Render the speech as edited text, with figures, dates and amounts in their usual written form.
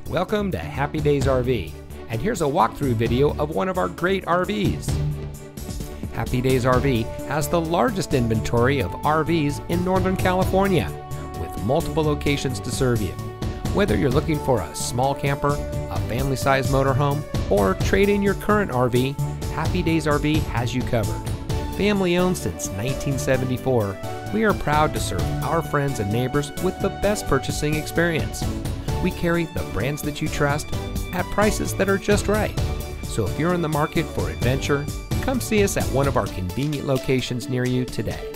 Welcome to Happy Daze RV, and here's a walkthrough video of one of our great RVs. Happy Daze RV has the largest inventory of RVs in Northern California, with multiple locations to serve you. Whether you're looking for a small camper, a family-sized motorhome, or trade in your current RV, Happy Daze RV has you covered. Family owned since 1974, we are proud to serve our friends and neighbors with the best purchasing experience. We carry the brands that you trust at prices that are just right. So if you're in the market for adventure, come see us at one of our convenient locations near you today.